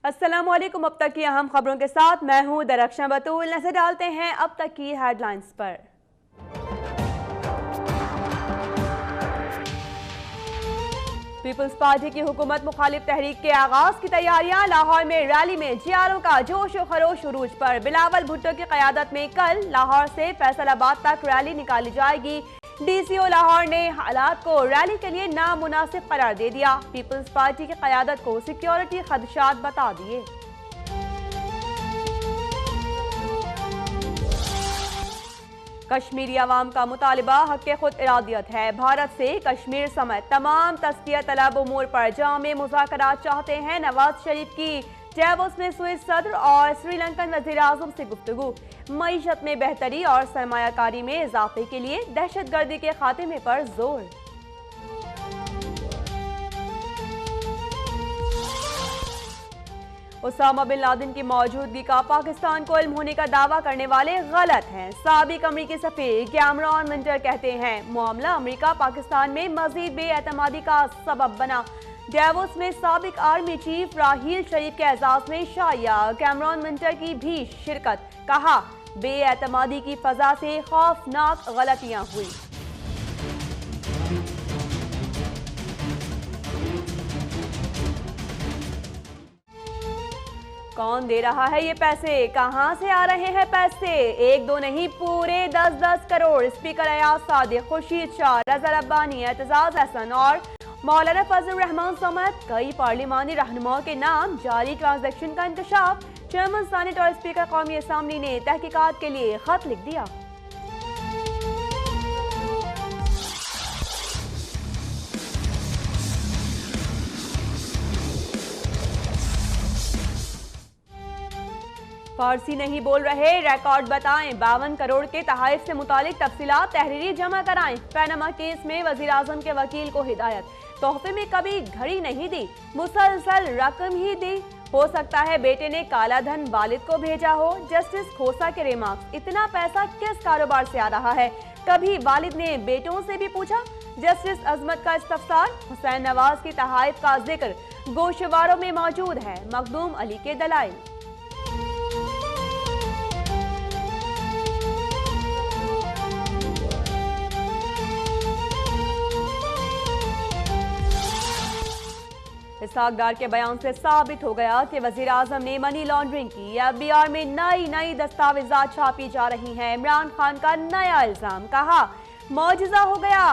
अस्सलामुअलैकुम। अब तक की अहम खबरों के साथ मैं हूं दरख्शां बतूल। नजर डालते हैं अब तक की हेडलाइंस पर। पीपल्स पार्टी की हुकूमत मुखालिफ तहरीक के आगाज की तैयारियां। लाहौर में रैली में जियारों का जोश व खरोश उरूज पर। बिलावल भुट्टो की क़यादत में कल लाहौर से फैसलाबाद तक रैली निकाली जाएगी। DCO लाहौर ने हालात को रैली के लिए नामुनासिब करार दे दिया। पीपल्स पार्टी की क़यादत को सिक्योरिटी खदशात बता दिए। कश्मीरी अवाम का मुतालिबा हक़ खुद इरादियत है। भारत से कश्मीर समेत तमाम तस्किया तलब उमूर पर जामे मुज़ाकरात चाहते हैं। नवाज शरीफ की डेवोस में स्विस सदर और श्रीलंकन वज़ीर आज़म से गुफ्तगू। मईशत में बेहतरी और सरमायाकारी में इजाफे के लिए दहशत गर्दी के खात्मे पर जोर। उसामा बिन लादेन की मौजूदगी का पाकिस्तान को इल्म होने का दावा करने वाले गलत हैं। साबिक अमरीकी सफीर कैमरॉन विंटर कहते हैं मामला अमरीका पाकिस्तान में मजीद बेएतमादी का सबब बना। डेवोस में साबिक आर्मी चीफ राहील शरीफ के एजाज में शाया कैमरॉन विंटर की भी शिरकत। कहा बेएतमादी की फजा से खौफनाक गलतियां हुई। कौन दे रहा है ये पैसे, कहां से आ रहे हैं पैसे? एक दो नहीं पूरे 10-10 करोड़। स्पीकर अयाज सादिक, खुर्शीद शाह, रज़ा रब्बानी, एतजाज हसन और मौलाना फजल रहमान समेत कई पार्लिमानी रहनुमाओं के नाम जारी ट्रांजैक्शन का इंकशाफ। चेयरमैन सेनेट और स्पीकर कौमी असम्बली ने तहकीकात के लिए खत लिख दिया। फारसी नहीं बोल रहे, रिकॉर्ड बताएं। 52 करोड़ के तहाइफ से मुतालिक तफसीलात तहरीरी जमा कराएं। पैनामा केस में वजीर आजम के वकील को हिदायत। तोहफे में कभी घड़ी नहीं दी, मुसलसल रकम ही दी। हो सकता है बेटे ने काला धन वालिद को भेजा हो। जस्टिस खोसा के रिमार्क्स, इतना पैसा किस कारोबार से आ रहा है? कभी वालिद ने बेटों से भी पूछा? जस्टिस अजमत का इस्तफसार, हुसैन नवाज की तहाइफ का जिक्र गोशवारों में मौजूद है। मखदूम अली के दलाइल। इसहाक डार के बयान से साबित हो गया कि वजीर आजम ने मनी लॉन्ड्रिंग की। FBR में नई दस्तावेजात छापी जा रही हैं। इमरान खान का नया इल्जाम, कहा मौजज़ा हो गया।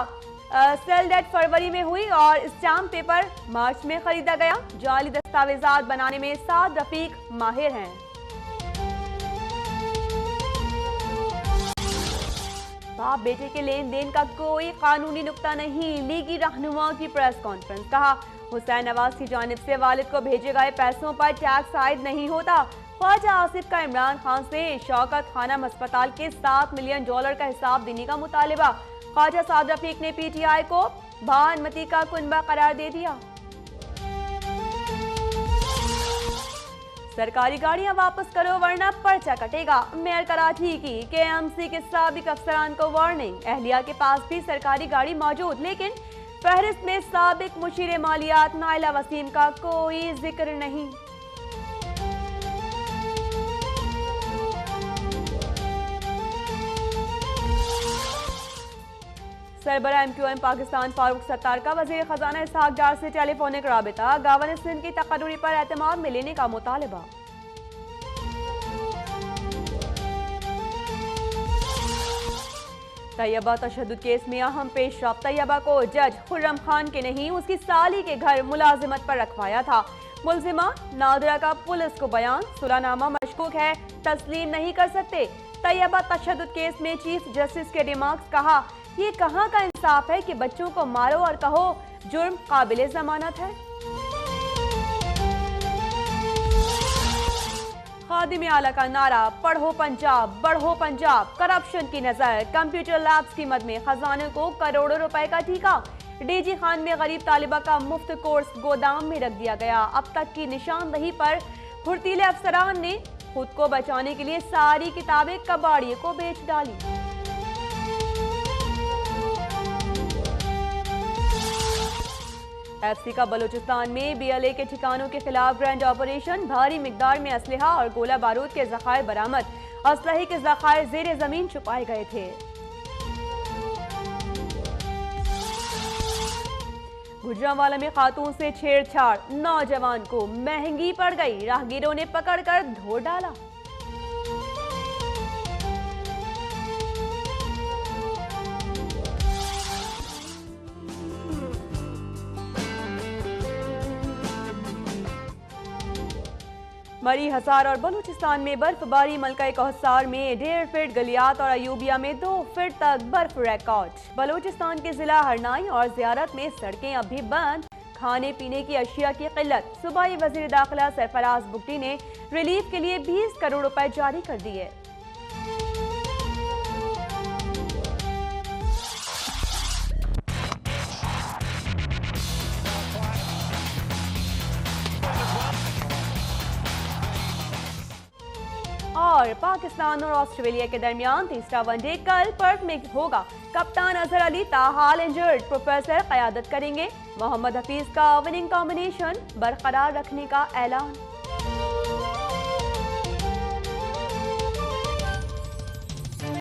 सेल डेट फरवरी में हुई और स्टाम्प पेपर मार्च में खरीदा गया। जाली दस्तावेजात बनाने में साद रफीक माहिर हैं। बाप बेटे के लेन देन का कोई कानूनी नुक्ता नहीं। लीगी रहनुमाओं की प्रेस कॉन्फ्रेंस, कहा हुसैन नवाज की जानिब से वालिद को भेजे गए पैसों पर टैक्स आयद नहीं होता। ख्वाजा आसिफ का इमरान खान से शौकत खानम अस्पताल के $7 मिलियन का हिसाब देने का मुतालिबा। ख्वाजा साद रफीक ने PTI को भानमती का कुनबा करार दे दिया। सरकारी गाड़ियां वापस करो वरना पर्चा कटेगा। मेयर कराची की KMC के साबिक अफसरान को वार्निंग। अहलिया के पास भी सरकारी गाड़ी मौजूद, लेकिन फहरिस्त में साबिक मुशीर मालियात नाइला वसीम का कोई जिक्र नहीं। सरबराह MQM पाकिस्तान फारूक सत्तार का वजीर खजाना इसहाक डार से टेलीफोनिक राबिता। गवर्नर सिंध की तकर्री पर एतमाद में लेने का मुतालिबा। तैयबा तशद्दुद केस में अहम पेशरफ। तैयबा को जज खुर्रम खान के नहीं उसकी साली के घर मुलाजिमत पर रखवाया था। मुलजिमा नादिरा का पुलिस को बयान, सुलहनामा मशकूक है, तस्लीम नहीं कर सकते। तैयबा तशद्दुद केस में चीफ जस्टिस के रिमार्क्स, कहा ये कहाँ का इंसाफ है कि बच्चों को मारो और कहो जुर्म काबिले जमानत है। खादिम आला का नारा, पढ़ो पंजाब बढ़ो पंजाब। करप्शन की नजर, कंप्यूटर लैब्स की मद में खजाने को करोड़ों रुपए का ठीका। DG खान में गरीब तालिबा का मुफ्त कोर्स गोदाम में रख दिया गया। अब तक की निशानदही पर फुर्तीले अफसरान ने खुद को बचाने के लिए सारी किताबें कबाड़िए को बेच डाली। एफसी का बलूचिस्तान में बीएलए के ठिकानों के खिलाफ ग्रैंड ऑपरेशन, भारी मिकदार में असलहा और गोला बारूद के जखायर बरामद। असलहे के जखायर जेर जमीन छुपाए गए थे। गुजरांवाला में खातून से छेड़छाड़, नौजवान को महंगी पड़ गई, राहगीरों ने पकड़कर धो डाला। मरी हसार और बलूचिस्तान में बर्फबारी, मलका कहसार में 1.5 फीट, गलियात और अयूबिया में 2 फीट तक बर्फ रिकॉर्ड। बलूचिस्तान के जिला हरनाई और ज़ियारत में सड़कें अब भी बंद, खाने पीने की अशिया की किल्लत। सूबाई वज़ीर दाखिला सरफराज बुगटी ने रिलीफ के लिए 20 करोड़ रुपए जारी कर दिए। और पाकिस्तान और ऑस्ट्रेलिया के दरमियान तीसरा वनडे कल पर्थ में होगा। कप्तान अजहर अली ताहाल इंजर्ड, प्रोफेसर क़यादत करेंगे। मोहम्मद हफीज का विनिंग कॉम्बिनेशन बरकरार रखने का ऐलान।